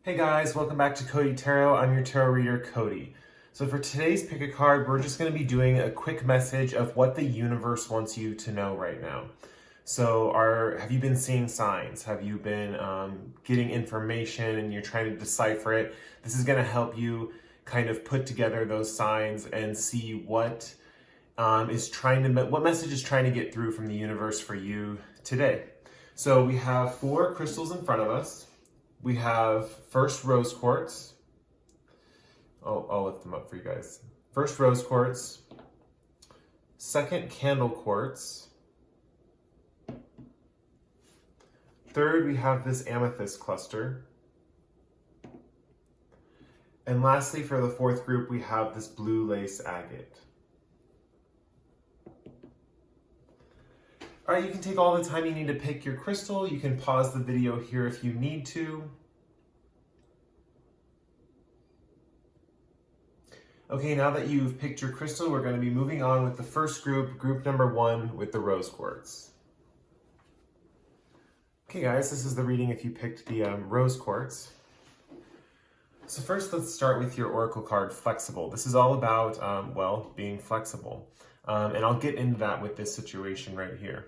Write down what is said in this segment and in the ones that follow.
Hey guys, welcome back to Cody Tarot. I'm your tarot reader, Cody. So for today's pick a card, we're just going to be doing a quick message of what the universe wants you to know right now. So have you been seeing signs? Have you been getting information and you're trying to decipher it? This is going to help you kind of put together those signs and see what message is trying to get through from the universe for you today. So we have 4 crystals in front of us. We have first rose quartz. I'll lift them up for you guys. First rose quartz, second candle quartz, third we have this amethyst cluster, and lastly for the 4th group we have this blue lace agate. All right, you can take all the time you need to pick your crystal. You can pause the video here if you need to. Okay, now that you've picked your crystal, we're going to be moving on with the first group, group number 1 with the rose quartz. Okay guys, this is the reading if you picked the rose quartz. So first let's start with your oracle card, flexible. This is all about, being flexible. And I'll get into that with this situation right here.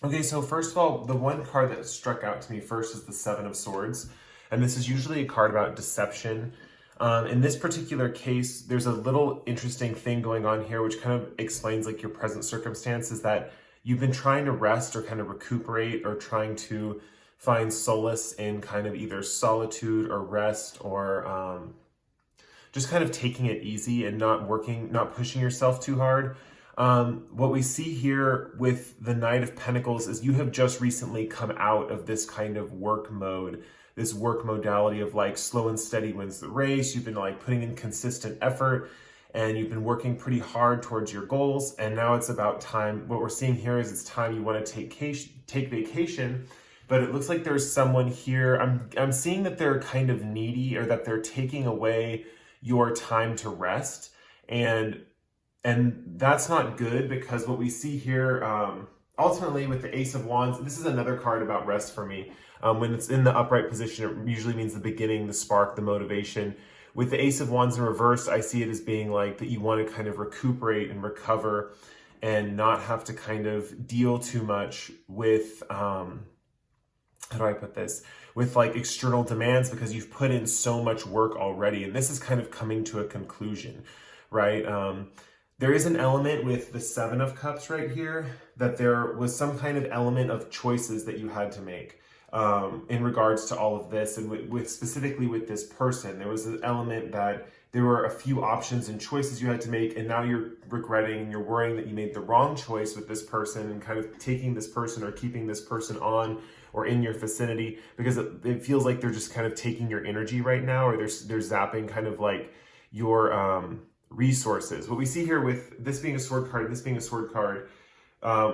Okay, so first of all, the one card that struck out to me first is the 7 of Swords. And this is usually a card about deception. In this particular case, there's a little interesting thing going on here, which kind of explains like your present circumstances, that you've been trying to rest or kind of recuperate or trying to find solace in kind of either solitude or rest or just kind of taking it easy and not pushing yourself too hard. What we see here with the Knight of Pentacles is you have just recently come out of this kind of work mode, this work modality of like slow and steady wins the race. You've been like putting in consistent effort and you've been working pretty hard towards your goals. And now it's about time. What we're seeing here is it's time you want to take vacation, but it looks like there's someone here. I'm seeing that they're kind of needy or that they're taking away your time to rest. And that's not good, because what we see here, ultimately with the Ace of Wands, this is another card about rest for me. When it's in the upright position, it usually means the beginning, the spark, the motivation. With the Ace of Wands in reverse, I see it as being like that you want to kind of recuperate and recover and not have to kind of deal too much with, how do I put this? With like external demands, because you've put in so much work already. And this is kind of coming to a conclusion, right? There is an element with the 7 of Cups right here that there was some kind of element of choices that you had to make in regards to all of this. And with specifically with this person, there was an element that there were a few options and choices you had to make. And now you're regretting and you're worrying that you made the wrong choice with this person and kind of taking this person or keeping this person on or in your vicinity, because it feels like they're just kind of taking your energy right now, or they're zapping kind of like your resources. What we see here with this being a sword card and this being a sword card,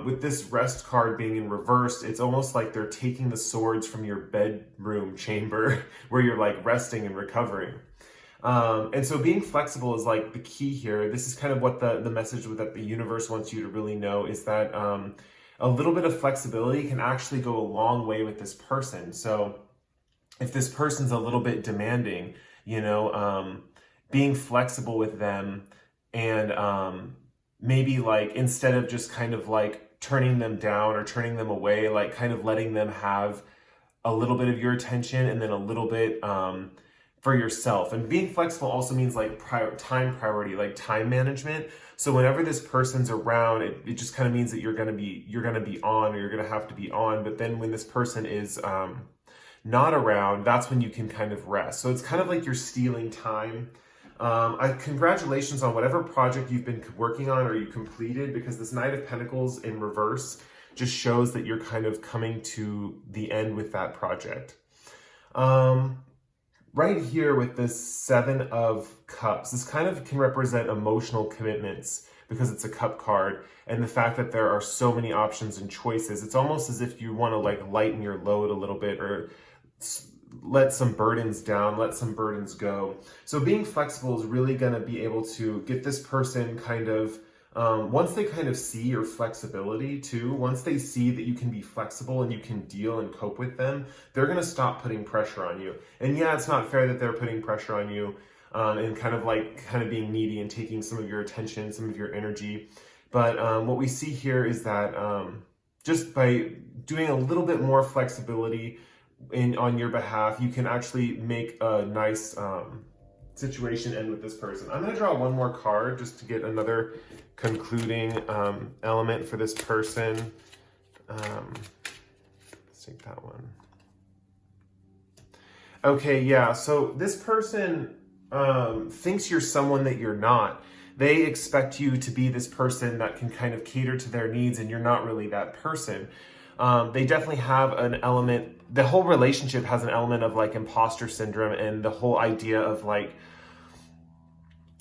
with this rest card being in reverse, it's almost like they're taking the swords from your bedroom chamber where you're like resting and recovering. And so being flexible is like the key here. This is kind of what the message that the universe wants you to really know, is that a little bit of flexibility can actually go a long way with this person. So if this person's a little bit demanding, being flexible with them and maybe like instead of just kind of like turning them down or turning them away, like kind of letting them have a little bit of your attention and then a little bit for yourself. And being flexible also means like time priority, like time management. So whenever this person's around, it just kind of means that you're gonna be on, or you're gonna have to be on. But then when this person is not around, that's when you can kind of rest. So it's kind of like you're stealing time. Congratulations on whatever project you've been working on or you completed, because this Knight of Pentacles in reverse just shows that you're kind of coming to the end with that project. Right here with this 7 of Cups, this kind of can represent emotional commitments because it's a cup card, and the fact that there are so many options and choices. It's almost as if you want to like lighten your load a little bit, or let some burdens down, let some burdens go. So being flexible is really going to be able to get this person kind of once they kind of see your flexibility too, once they see that you can be flexible and you can deal and cope with them, they're going to stop putting pressure on you. And yeah, it's not fair that they're putting pressure on you and kind of being needy and taking some of your attention, some of your energy. But what we see here is that just by doing a little bit more flexibility on your behalf, you can actually make a nice situation end with this person. I'm going to draw one more card just to get another concluding element for this person. Let's take that one. Okay, yeah, so this person thinks you're someone that you're not. They expect you to be this person that can kind of cater to their needs, and you're not really that person. They definitely have an element, the whole relationship has an element of like imposter syndrome, and the whole idea of like,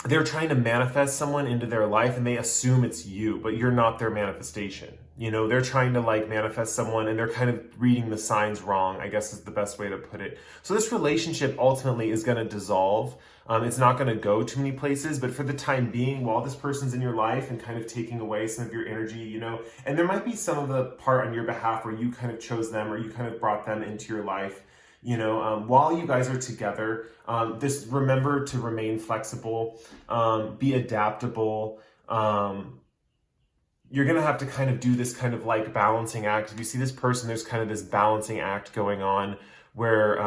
they're trying to manifest someone into their life and they assume it's you, but you're not their manifestation. You know, they're trying to like manifest someone and they're kind of reading the signs wrong, I guess is the best way to put it. So this relationship ultimately is going to dissolve. It's not going to go too many places, but for the time being, while this person's in your life and kind of taking away some of your energy, you know, and there might be some of the part on your behalf where you kind of chose them or you kind of brought them into your life. You know, while you guys are together, remember to remain flexible, be adaptable. You're going to have to kind of do this kind of like balancing act. If you see this person, there's kind of this balancing act going on where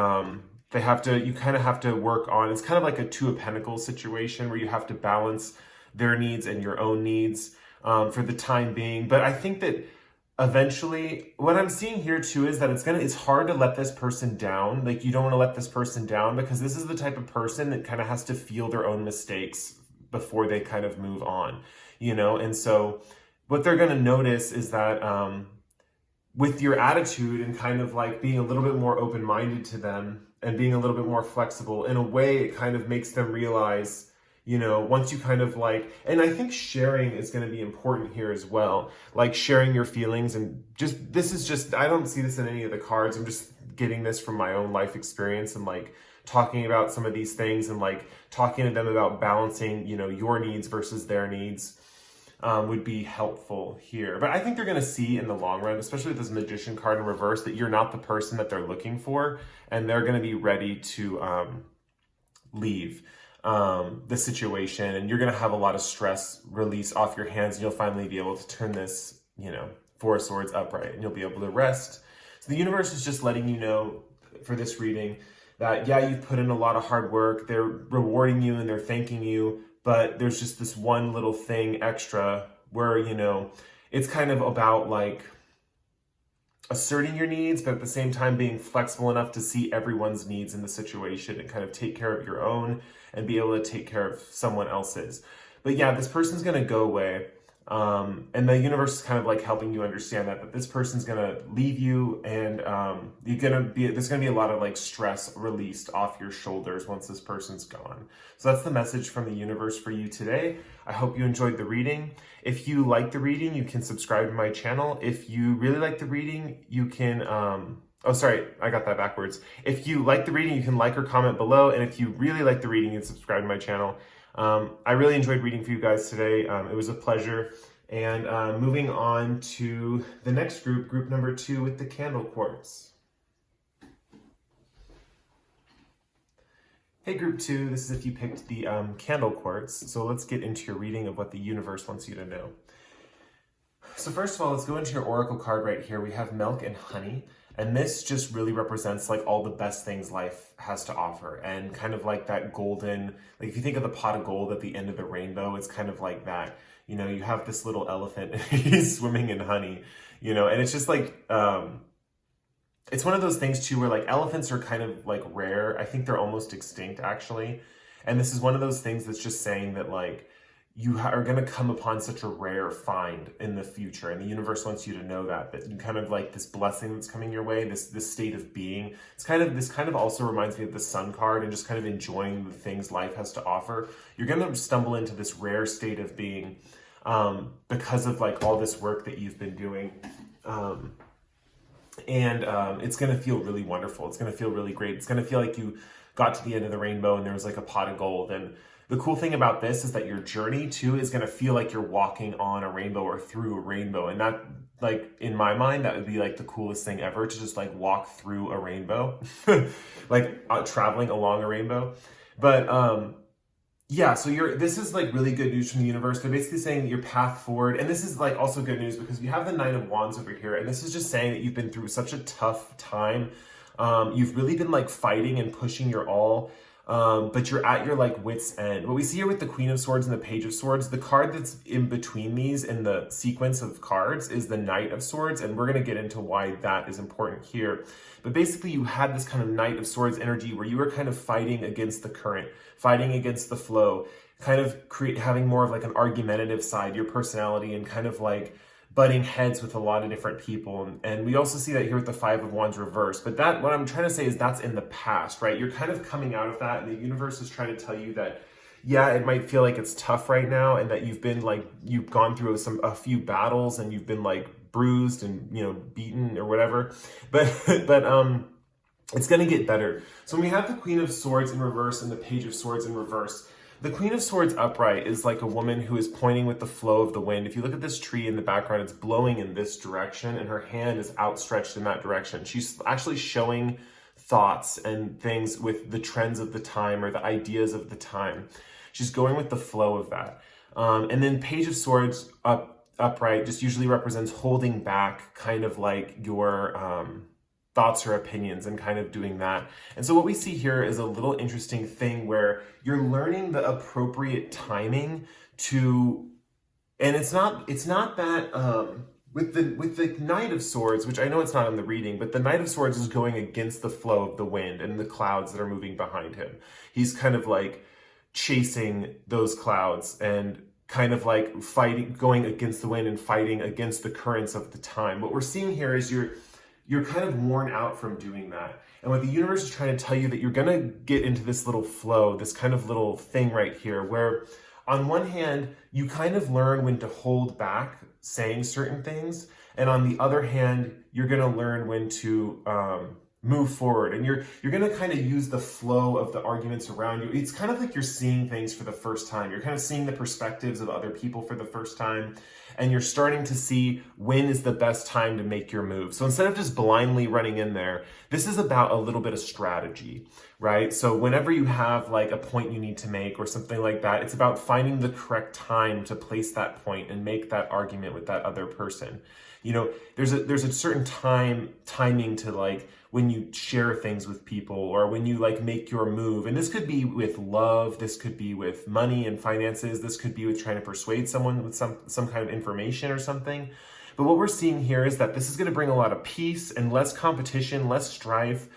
you kind of have to work on, it's kind of like a Two of Pentacles situation where you have to balance their needs and your own needs for the time being. But I think that eventually, what I'm seeing here too is that it's hard to let this person down. Like, you don't want to let this person down because this is the type of person that kind of has to feel their own mistakes before they kind of move on, you know? And so what they're going to notice is that with your attitude and kind of like being a little bit more open-minded to them and being a little bit more flexible, in a way, it kind of makes them realize, you know, once you kind of like, and I think sharing is going to be important here as well. Like sharing your feelings and I don't see this in any of the cards. I'm just getting this from my own life experience and like talking about some of these things and like talking to them about balancing, you know, your needs versus their needs would be helpful here. But I think they're going to see in the long run, especially with this Magician card in reverse, that you're not the person that they're looking for, and they're going to be ready to leave the situation, and you're going to have a lot of stress release off your hands, and you'll finally be able to turn this, you know, Four of Swords upright, and you'll be able to rest. So the universe is just letting you know for this reading that, yeah, you've put in a lot of hard work. They're rewarding you and they're thanking you, but there's just this one little thing extra where, you know, it's kind of about like asserting your needs, but at the same time being flexible enough to see everyone's needs in the situation and kind of take care of your own and be able to take care of someone else's. But yeah, this person's going to go away. And the universe is kind of like helping you understand that this person's going to leave you, and there's going to be a lot of like stress released off your shoulders once this person's gone. So that's the message from the universe for you today. I hope you enjoyed the reading. If you like the reading, you can subscribe to my channel. If you really like the reading, you can, oh, sorry, I got that backwards. If you like the reading, you can like or comment below. And if you really like the reading, you can subscribe to my channel. I really enjoyed reading for you guys today. It was a pleasure. And moving on to the next group, group number 2 with the candle quartz. Hey, group 2, this is if you picked the candle quartz. So let's get into your reading of what the universe wants you to know. So first of all, let's go into your oracle card right here. We have milk and honey. And this just really represents like all the best things life has to offer, and kind of like that golden, like if you think of the pot of gold at the end of the rainbow, it's kind of like that. You know, you have this little elephant, he's swimming in honey, you know, and it's just like, it's one of those things too where like elephants are kind of like rare. I think they're almost extinct actually. And this is one of those things that's just saying that like, you are going to come upon such a rare find in the future. And the universe wants you to know that you kind of like this blessing that's coming your way, this state of being. This kind of also reminds me of the Sun card and just kind of enjoying the things life has to offer. You're going to stumble into this rare state of being because of like all this work that you've been doing. It's going to feel really wonderful. It's going to feel really great. It's going to feel like you got to the end of the rainbow and there was like a pot of gold, and The cool thing about this is that your journey too is going to feel like you're walking on a rainbow or through a rainbow. And that, like, in my mind, that would be like the coolest thing ever, to just like walk through a rainbow, like traveling along a rainbow. But yeah, so this is like really good news from the universe. They're basically saying that your path forward, and this is like also good news because we have the Nine of Wands over here, and this is just saying that you've been through such a tough time. You've really been like fighting and pushing your all, but you're at your like wit's end. What we see here with the Queen of Swords and the Page of Swords, the card that's in between these in the sequence of cards is the Knight of Swords, and we're going to get into why that is important here. But basically you had this kind of Knight of Swords energy where you were kind of fighting against the current, fighting against the flow, kind of having more of like an argumentative side, your personality, and kind of like butting heads with a lot of different people. And we also see that here with the Five of Wands reverse. But that, what I'm trying to say is that's in the past, right? You're kind of coming out of that, and the universe is trying to tell you that, yeah, it might feel like it's tough right now, and that you've been like, you've gone through a few battles, and you've been like bruised and, you know, beaten or whatever. But it's going to get better. So when we have the Queen of Swords in reverse and the Page of Swords in reverse, the Queen of Swords upright is like a woman who is pointing with the flow of the wind. If you look at this tree in the background, it's blowing in this direction, and her hand is outstretched in that direction. She's actually showing thoughts and things with the trends of the time or the ideas of the time. She's going with the flow of that. And then Page of Swords upright just usually represents holding back, kind of like your thoughts or opinions, and kind of doing that. And so what we see here is a little interesting thing where you're learning the appropriate timing to, and it's not that with the Knight of Swords, which I know it's not in the reading, but the Knight of Swords is going against the flow of the wind and the clouds that are moving behind him. He's kind of like chasing those clouds and kind of like fighting, going against the wind and fighting against the currents of the time. What we're seeing here is you're kind of worn out from doing that. And what the universe is trying to tell you, that you're going to get into this little flow, this kind of little thing right here, where on one hand, you kind of learn when to hold back saying certain things. And on the other hand, you're going to learn when to move forward. And you're going to kind of use the flow of the arguments around you. It's kind of like you're seeing things for the first time. You're kind of seeing the perspectives of other people for the first time. And you're starting to see when is the best time to make your move. So instead of just blindly running in there, this is about a little bit of strategy, right? So whenever you have like a point you need to make or something like that, it's about finding the correct time to place that point and make that argument with that other person. You know, there's a certain timing to like when you share things with people or when you like make your move. And this could be with love, this could be with money and finances, this could be with trying to persuade someone with some kind of information or something. But what we're seeing here is that this is going to bring a lot of peace and less competition, less strife.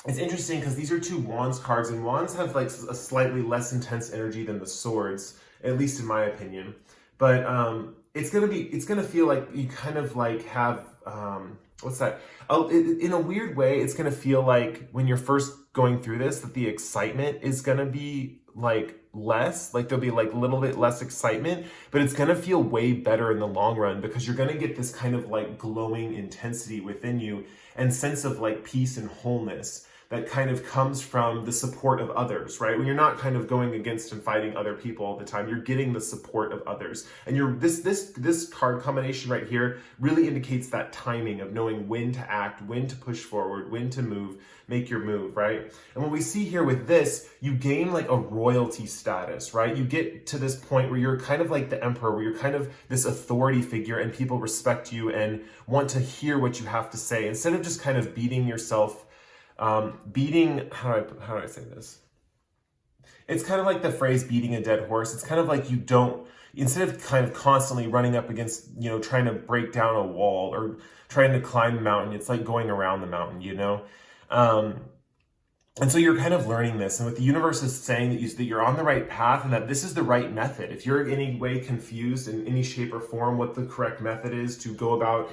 It's interesting because these are two Wands cards, and Wands have like a slightly less intense energy than the Swords, at least in my opinion. But it's gonna feel like you kind of like have what's that? Oh, in a weird way, it's gonna feel like when you're first going through this, that the excitement is gonna be like less, like there'll be like a little bit less excitement, but it's gonna feel way better in the long run because you're gonna get this kind of like glowing intensity within you and sense of like peace and wholeness that kind of comes from the support of others, right? When you're not kind of going against and fighting other people all the time, you're getting the support of others. And this card combination right here really indicates that timing of knowing when to act, when to push forward, when to move, make your move, right? And what we see here with this, you gain like a royalty status, right? You get to this point where you're kind of like the emperor, where you're kind of this authority figure and people respect you and want to hear what you have to say instead of just kind of beating yourself. How do I say this? It's kind of like the phrase beating a dead horse. It's kind of like instead of kind of constantly running up against, you know, trying to break down a wall or trying to climb a mountain, it's like going around the mountain, you know? And so you're kind of learning this, and what the universe is saying that you're on the right path and that this is the right method. If you're in any way confused in any shape or form what the correct method is to go about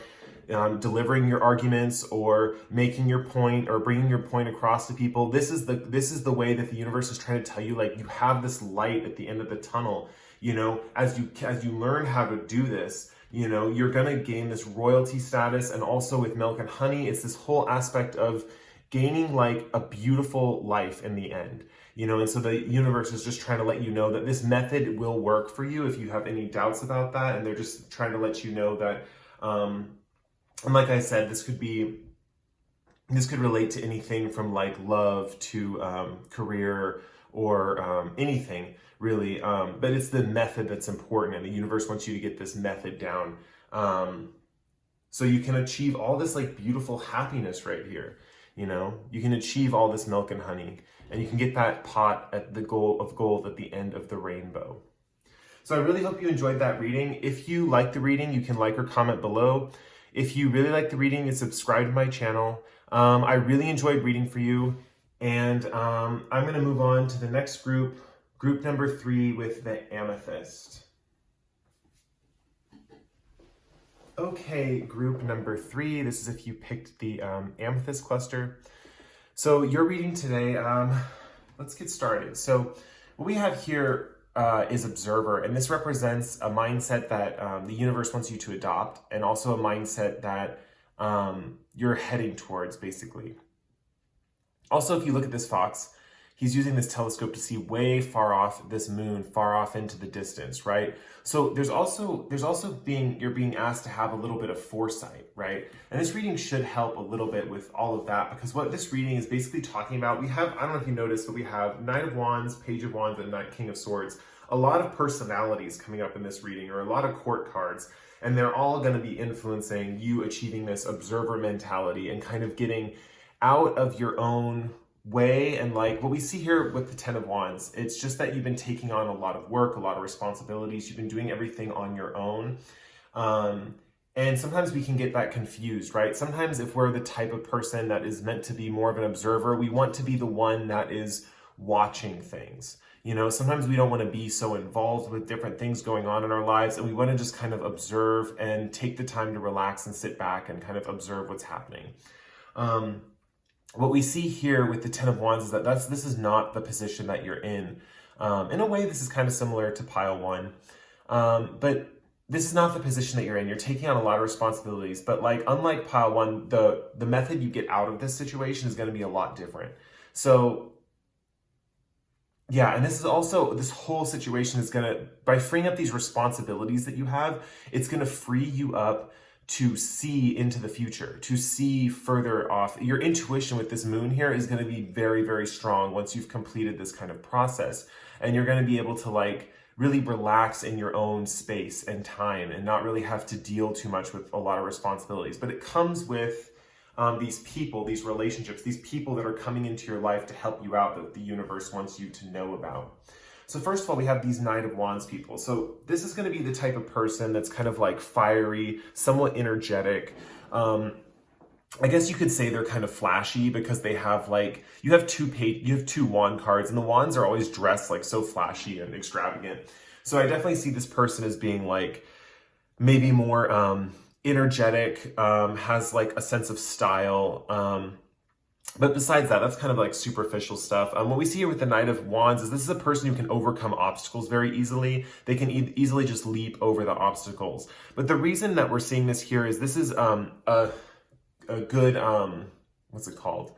delivering your arguments or making your point or bringing your point across to people, this is the way that the universe is trying to tell you, like, you have this light at the end of the tunnel. You know, as you learn how to do this, you know, you're gonna gain this royalty status. And also with Milk and Honey, it's this whole aspect of gaining like a beautiful life in the end. And so the universe is just trying to let you know that this method will work for you if you have any doubts about that. And they're just trying to let you know that, and like I said, this could relate to anything from like love to career or anything really. But it's the method that's important, and the universe wants you to get this method down. So you can achieve all this like beautiful happiness right here. You can achieve all this milk and honey, and you can get that pot at the goal of gold at the end of the rainbow. So I really hope you enjoyed that reading. If you like the reading, you can like or comment below. If you really like the reading, you subscribe to my channel. I really enjoyed reading for you, and I'm going to move on to the next group number 3 with the Amethyst. Okay, group number 3. This is if you picked the Amethyst cluster. So your reading today, let's get started. So what we have here is observer, and this represents a mindset that the universe wants you to adopt, and also a mindset that you're heading towards, basically. Also, if you look at this fox, he's using this telescope to see way far off this moon, far off into the distance, right? So you're being asked to have a little bit of foresight, right? And this reading should help a little bit with all of that, because what this reading is basically talking about, I don't know if you noticed, but we have Knight of Wands, Page of Wands, and King of Swords. A lot of personalities coming up in this reading, or a lot of court cards, and they're all going to be influencing you achieving this observer mentality and kind of getting out of your own way. And like what we see here with the 10 of Wands, it's just that you've been taking on a lot of work, a lot of responsibilities. You've been doing everything on your own. And sometimes we can get that confused, right? Sometimes if we're the type of person that is meant to be more of an observer, we want to be the one that is watching things. Sometimes we don't want to be so involved with different things going on in our lives, and we want to just kind of observe and take the time to relax and sit back and kind of observe what's happening. What we see here with the 10 of Wands is that this is not the position that you're in. In a way, this is kind of similar to pile 1, but this is not the position that you're in. You're taking on a lot of responsibilities, but like unlike pile 1, the method you get out of this situation is going to be a lot different. So yeah, and this whole situation is by freeing up these responsibilities that you have, it's going to free you up to see into the future, to see further off. Your intuition with this moon here is going to be very, very strong once you've completed this kind of process. And you're going to be able to like really relax in your own space and time and not really have to deal too much with a lot of responsibilities. But it comes with these people, these relationships, these people that are coming into your life to help you out, that the universe wants you to know about. So first of all, we have these Knight of Wands people. So this is going to be the type of person that's kind of like fiery, somewhat energetic. I guess you could say they're kind of flashy because they have like, you have two wand cards, and the wands are always dressed like so flashy and extravagant. So I definitely see this person as being like maybe more energetic, has like a sense of style. But besides that, that's kind of like superficial stuff. What we see here with the Knight of Wands is this is a person who can overcome obstacles very easily. They can easily just leap over the obstacles. But the reason that we're seeing this here is this is a good, what's it called?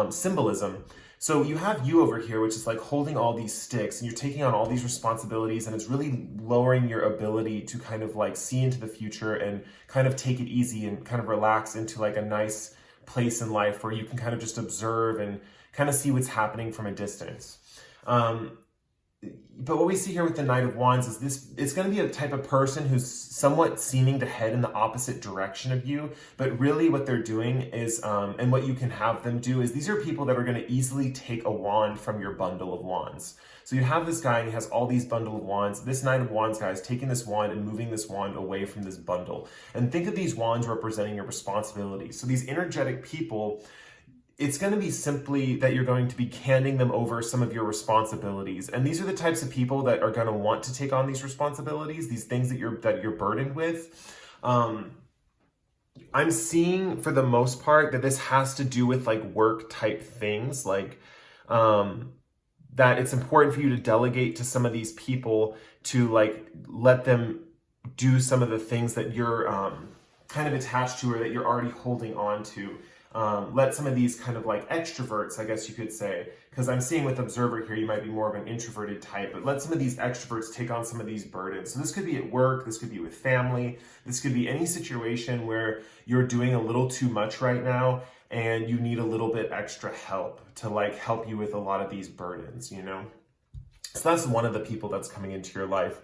Symbolism. So you have you over here, which is like holding all these sticks, and you're taking on all these responsibilities, and it's really lowering your ability to kind of like see into the future and kind of take it easy and kind of relax into like a nice place in life where you can kind of just observe and kind of see what's happening from a distance. But what we see here with the Knight of Wands is it's going to be a type of person who's somewhat seeming to head in the opposite direction of you, but really what they're doing is, and what you can have them do is, these are people that are going to easily take a wand from your bundle of wands. So you have this guy and he has all these bundle of wands. This Knight of Wands guy is taking this wand and moving this wand away from this bundle. And think of these wands representing your responsibilities. So these energetic people, it's going to be simply that you're going to be handing them over some of your responsibilities. And these are the types of people that are going to want to take on these responsibilities, these things that you're burdened with. I'm seeing for the most part that this has to do with like work type things, like that it's important for you to delegate to some of these people to like let them do some of the things that you're kind of attached to or that you're already holding on to. let some of these kind of like extroverts, I guess you could say, because I'm seeing with observer here, you might be more of an introverted type, but let some of these extroverts take on some of these burdens. So this could be at work, this could be with family, this could be any situation where you're doing a little too much right now and you need a little bit extra help to like help you with a lot of these burdens, you know? So that's one of the people that's coming into your life.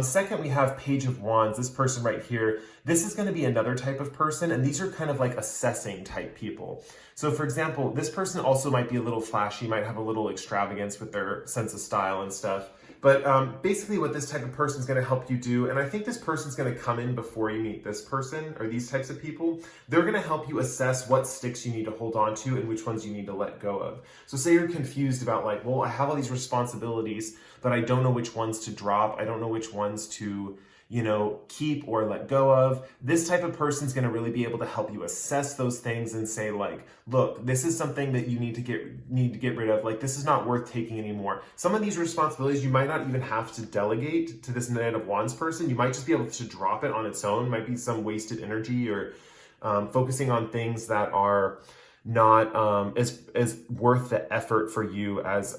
Second, we have Page of Wands, this person right here. This is going to be another type of person, and these are kind of like assessing type people. So for example, this person also might be a little flashy, might have a little extravagance with their sense of style and stuff. But basically what this type of person is going to help you do, and I think this person's going to come in before you meet this person, or these types of people, they're going to help you assess what sticks you need to hold on to and which ones you need to let go of. So say you're confused about like, well, I have all these responsibilities, but I don't know which ones to drop. I don't know which ones to, you know, keep or let go of. This type of person is going to really be able to help you assess those things and say like, look, this is something that you need to get rid of. Like, this is not worth taking anymore. Some of these responsibilities you might not even have to delegate to this Knight of Wands person. You might just be able to drop it on its own. It might be some wasted energy or focusing on things that are not as worth the effort for you as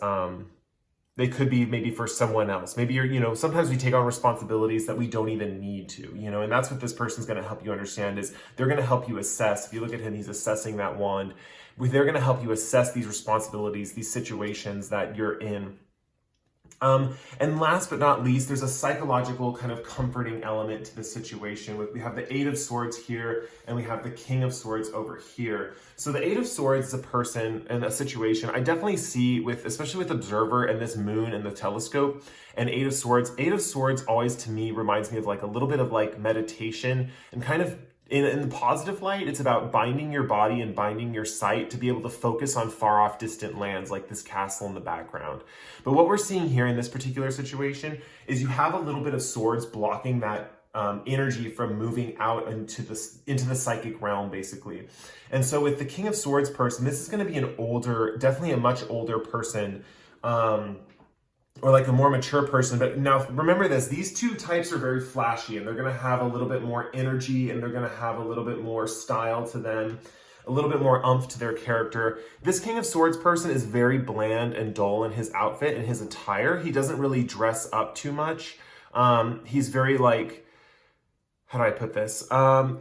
they could be maybe for someone else. Maybe you're, you know, sometimes we take on responsibilities that we don't even need to, you know, and that's what this person's going to help you understand is they're going to help you assess. If you look at him, he's assessing that wand. They're going to help you assess these responsibilities, these situations that you're in. And last but not least, there's a psychological kind of comforting element to the situation. We have the Eight of Swords here, and we have the King of Swords over here. So the Eight of Swords is a person and a situation I definitely see with, especially with Observer and this moon and the telescope and Eight of Swords. Eight of Swords always to me reminds me of like a little bit of like meditation and kind of in the positive light, it's about binding your body and binding your sight to be able to focus on far off distant lands like this castle in the background. But what we're seeing here in this particular situation is you have a little bit of swords blocking that energy from moving out into the psychic realm, basically. And so with the King of Swords person, this is going to be an older, definitely a much older person, or like a more mature person. But now remember this, these two types are very flashy and they're going to have a little bit more energy and they're going to have a little bit more style to them, a little bit more oomph to their character. This King of Swords person is very bland and dull in his outfit and his attire. He doesn't really dress up too much. He's very like, how do I put this?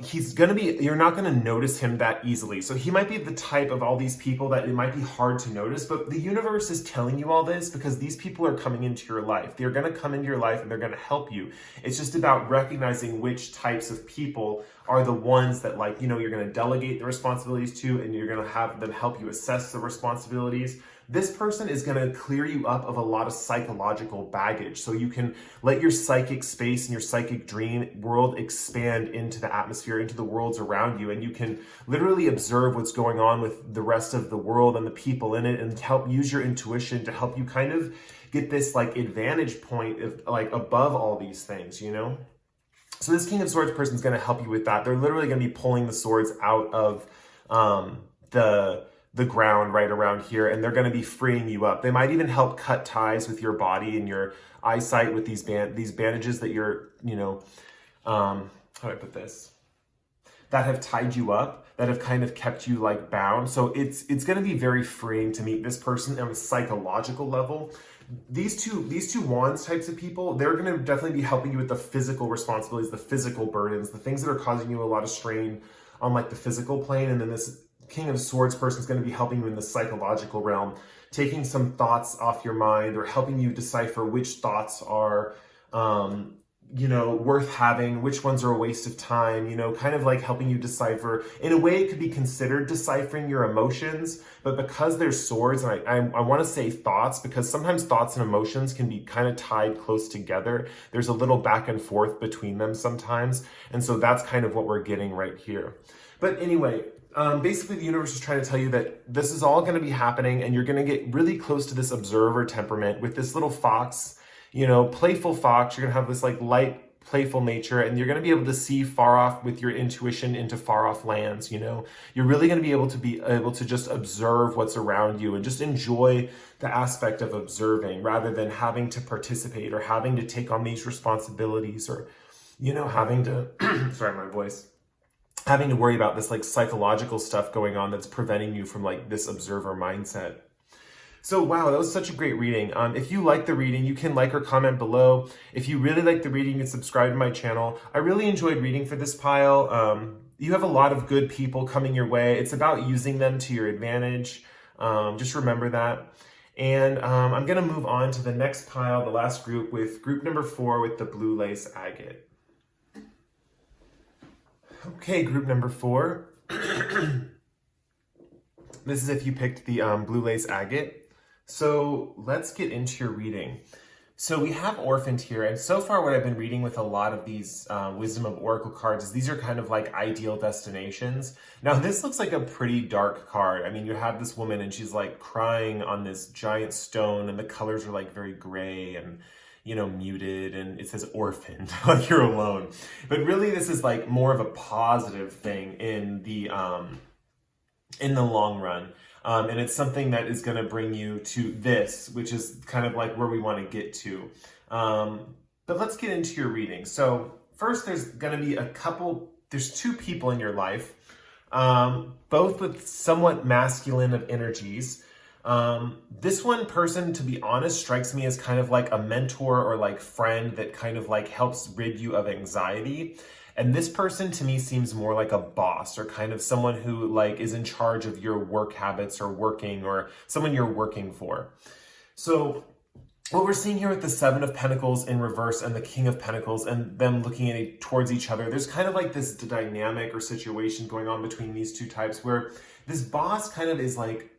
He's going to be, you're not going to notice him that easily. So he might be the type of all these people that it might be hard to notice, but the universe is telling you all this because these people are coming into your life. They're going to come into your life and they're going to help you. It's just about recognizing which types of people are the ones that, like, you know, you're going to delegate the responsibilities to, and you're going to have them help you assess the responsibilities. This person is going to clear you up of a lot of psychological baggage so you can let your psychic space and your psychic dream world expand into the atmosphere, into the worlds around you, and you can literally observe what's going on with the rest of the world and the people in it and help use your intuition to help you kind of get this like advantage point of like above all these things, you know? So this King of Swords person is going to help you with that. They're literally going to be pulling the swords out of the ground right around here, and they're going to be freeing you up. They might even help cut ties with your body and your eyesight with these bandages that you're, you know, how do I put this? That have tied you up, that have kind of kept you like bound. So it's going to be very freeing to meet this person on a psychological level. These two wands types of people, they're going to definitely be helping you with the physical responsibilities, the physical burdens, the things that are causing you a lot of strain on like the physical plane. And then this King of Swords person is going to be helping you in the psychological realm, taking some thoughts off your mind or helping you decipher which thoughts are, you know, worth having, which ones are a waste of time, you know, kind of like helping you decipher. In a way, it could be considered deciphering your emotions, but because they're swords, and I want to say thoughts, because sometimes thoughts and emotions can be kind of tied close together. There's a little back and forth between them sometimes. And so that's kind of what we're getting right here. But anyway, basically the universe is trying to tell you that this is all going to be happening and you're going to get really close to this observer temperament with this little fox, you know, playful fox. You're going to have this like light, playful nature, and you're going to be able to see far off with your intuition into far off lands. You know, you're really going to be able to just observe what's around you and just enjoy the aspect of observing rather than having to participate or having to take on these responsibilities or, you know, having to, sorry, my voice. having to worry about this like psychological stuff going on that's preventing you from like this observer mindset. So wow, that was such a great reading. If you like the reading, you can like or comment below. If you really like the reading, you can subscribe to my channel. I really enjoyed reading for this pile. You have a lot of good people coming your way. It's about using them to your advantage. Just remember that. And I'm going to move on to the next pile, the last group, with group number 4 with the blue lace agate. Okay, group number 4. This is if you picked the blue lace agate. So let's get into your reading. So we have Orphaned here, and so far what I've been reading with a lot of these Wisdom of Oracle cards is these are kind of like ideal destinations. Now this looks like a pretty dark card. I mean, you have this woman and she's like crying on this giant stone, and the colors are like very gray and, you know, muted, and it says orphaned, like you're alone. But really this is like more of a positive thing in the long run. And it's something that is going to bring you to this, which is kind of like where we want to get to. But let's get into your reading. So first, there's going to be there's 2 people in your life, both with somewhat masculine of energies. This one person, to be honest, strikes me as kind of like a mentor or like friend that kind of like helps rid you of anxiety. And this person to me seems more like a boss, or kind of someone who like is in charge of your work habits or someone you're working for. So what we're seeing here with the 7 of Pentacles in reverse and the King of Pentacles and them looking towards each other, there's kind of like this dynamic or situation going on between these 2 types where this boss kind of is like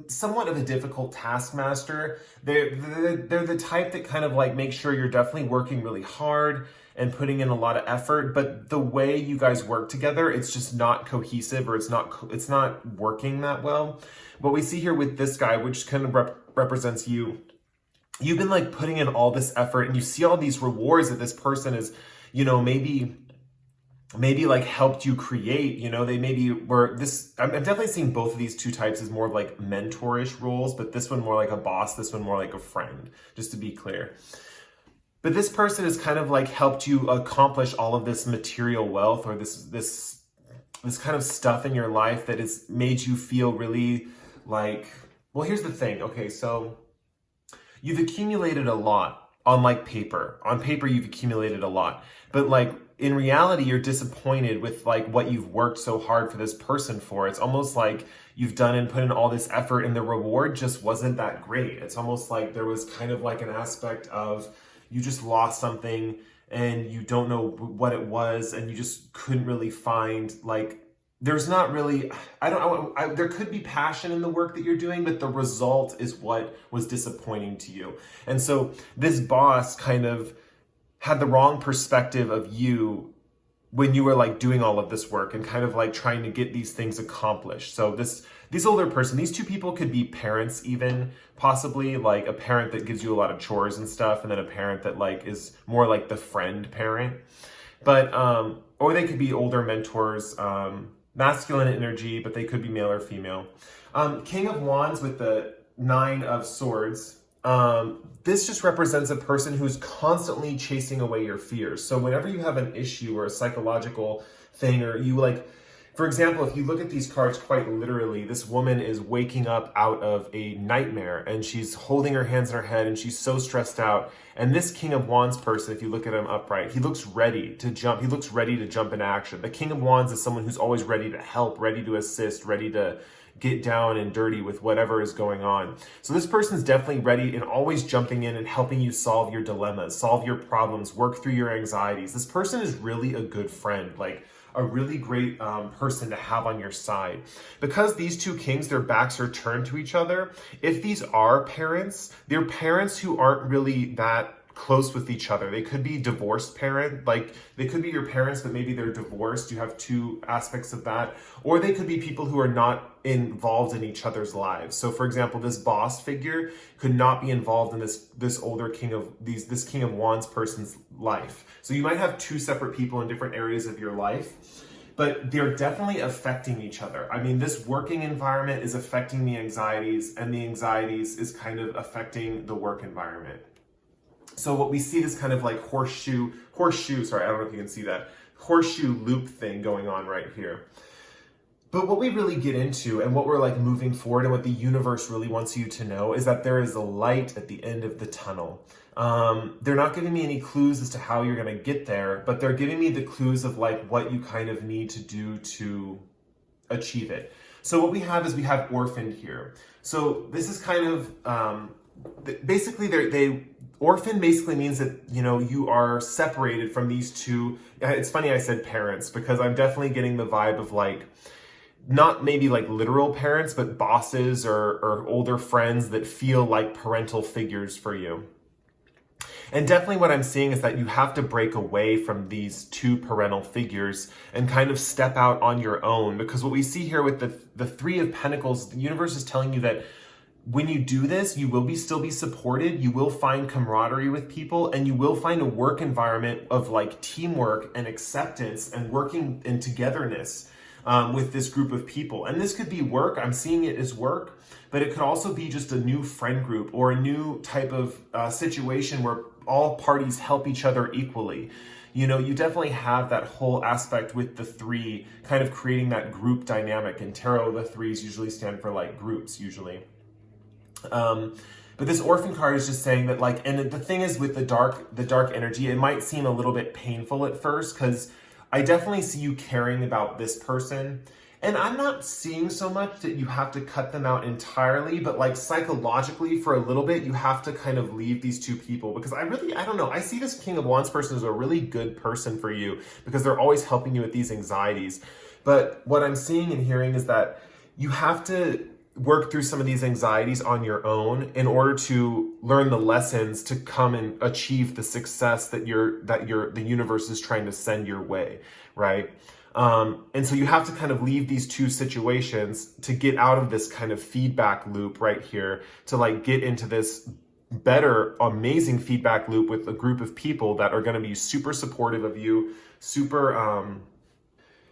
somewhat of a difficult taskmaster. They're the type that kind of like make sure you're definitely working really hard and putting in a lot of effort, but the way you guys work together, it's just not cohesive, or it's not working that well. What we see here with this guy, which kind of represents you, you've been like putting in all this effort, and you see all these rewards that this person is, you know, maybe like helped you create. You know, they maybe were this. I'm definitely seeing both of these 2 types as more like mentorish roles, but this one more like a boss, this one more like a friend, just to be clear. But this person has kind of like helped you accomplish all of this material wealth, or this kind of stuff in your life that has made you feel really like, well, here's the thing. Okay, so you've accumulated a lot on like paper. On paper, you've accumulated a lot, but like in reality, you're disappointed with like what you've worked so hard for this person for. It's almost like you've done and put in all this effort and the reward just wasn't that great. It's almost like there was kind of like an aspect of you just lost something and you don't know what it was, and you just couldn't really find, like, there's not really, there could be passion in the work that you're doing, but the result is what was disappointing to you. And so this boss kind of had the wrong perspective of you when you were like doing all of this work and kind of like trying to get these things accomplished. So this older person, these 2 people could be parents, even possibly like a parent that gives you a lot of chores and stuff, and then a parent that like is more like the friend parent. But or they could be older mentors, masculine energy, but they could be male or female. King of Wands with the 9 of Swords. This just represents a person who's constantly chasing away your fears. So whenever you have an issue or a psychological thing, or you like, for example, if you look at these cards quite literally, this woman is waking up out of a nightmare and she's holding her hands in her head and she's so stressed out. And this King of Wands person, if you look at him upright, he looks ready to jump. He looks ready to jump in action. The King of Wands is someone who's always ready to help, ready to assist, ready to get down and dirty with whatever is going on. So this person's definitely ready and always jumping in and helping you solve your dilemmas, solve your problems, work through your anxieties. This person is really a good friend, like a really great person to have on your side. Because these 2 kings, their backs are turned to each other, if these are parents, they're parents who aren't really that close with each other. They could be divorced parent, like they could be your parents, but maybe they're divorced. You have 2 aspects of that. Or they could be people who are not involved in each other's lives. So for example, this boss figure could not be involved in this older this King of Wands person's life. So you might have 2 separate people in different areas of your life, but they're definitely affecting each other. I mean, this working environment is affecting the anxieties, and the anxieties is kind of affecting the work environment. So what we see is kind of like horseshoe, sorry, I don't know if you can see that, horseshoe loop thing going on right here. But what we really get into and what we're like moving forward and what the universe really wants you to know is that there is a light at the end of the tunnel. They're not giving me any clues as to how you're going to get there, but they're giving me the clues of like what you kind of need to do to achieve it. So what we have is we have orphaned here. So this is kind of, basically orphan basically means that, you know, you are separated from these two. It's funny I said parents, because I'm definitely getting the vibe of like, not maybe like literal parents, but bosses or older friends that feel like parental figures for you. And definitely what I'm seeing is that you have to break away from these two parental figures and kind of step out on your own. Because what we see here with the Three of Pentacles, the universe is telling you that when you do this, you will still be supported, you will find camaraderie with people, and you will find a work environment of like teamwork and acceptance and working in togetherness with this group of people. And this could be work, I'm seeing it as work, but it could also be just a new friend group or a new type of situation where all parties help each other equally. You know, you definitely have that whole aspect with the three, kind of creating that group dynamic. In tarot, the threes usually stand for like groups, usually. But this orphan card is just saying that like, and the thing is with the dark energy, it might seem a little bit painful at first, because I definitely see you caring about this person. And I'm not seeing so much that you have to cut them out entirely, but like psychologically for a little bit, you have to kind of leave these two people, because I don't know. I see this King of Wands person as a really good person for you because they're always helping you with these anxieties. But what I'm seeing and hearing is that you have to work through some of these anxieties on your own in order to learn the lessons to come and achieve the success that the universe is trying to send your way, right? And so you have to kind of leave these two situations to get out of this kind of feedback loop right here, to like get into this better, amazing feedback loop with a group of people that are going to be super supportive of you, super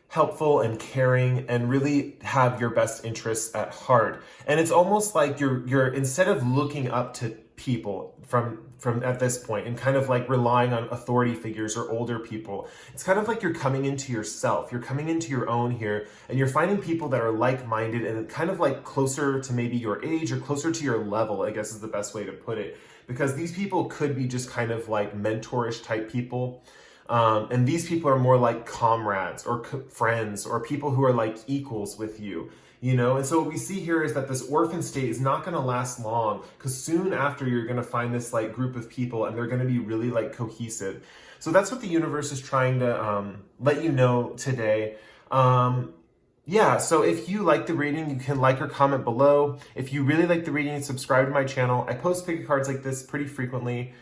helpful and caring, and really have your best interests at heart. And it's almost like you're instead of looking up to people from at this point and kind of like relying on authority figures or older people, it's kind of like you're coming into yourself. You're coming into your own here, and you're finding people that are like-minded and kind of like closer to maybe your age or closer to your level, I guess is the best way to put it. Because these people could be just kind of like mentorish type people. And these people are more like comrades or friends or people who are like equals with you, you know? And so what we see here is that this orphan state is not going to last long, because soon after you're going to find this like group of people and they're going to be really like cohesive. So that's what the universe is trying to let you know today. Yeah, so if you like the reading, you can like or comment below. If you really like the reading, subscribe to my channel. I post pick cards like this pretty frequently.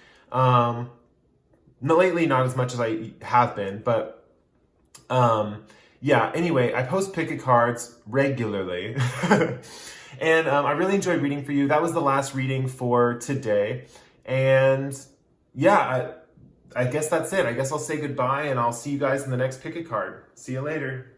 Lately, not as much as I have been, but yeah, anyway, I post pick cards regularly. And I really enjoyed reading for you. That was the last reading for today. And yeah, I guess that's it. I guess I'll say goodbye, and I'll see you guys in the next pick a card. See you later.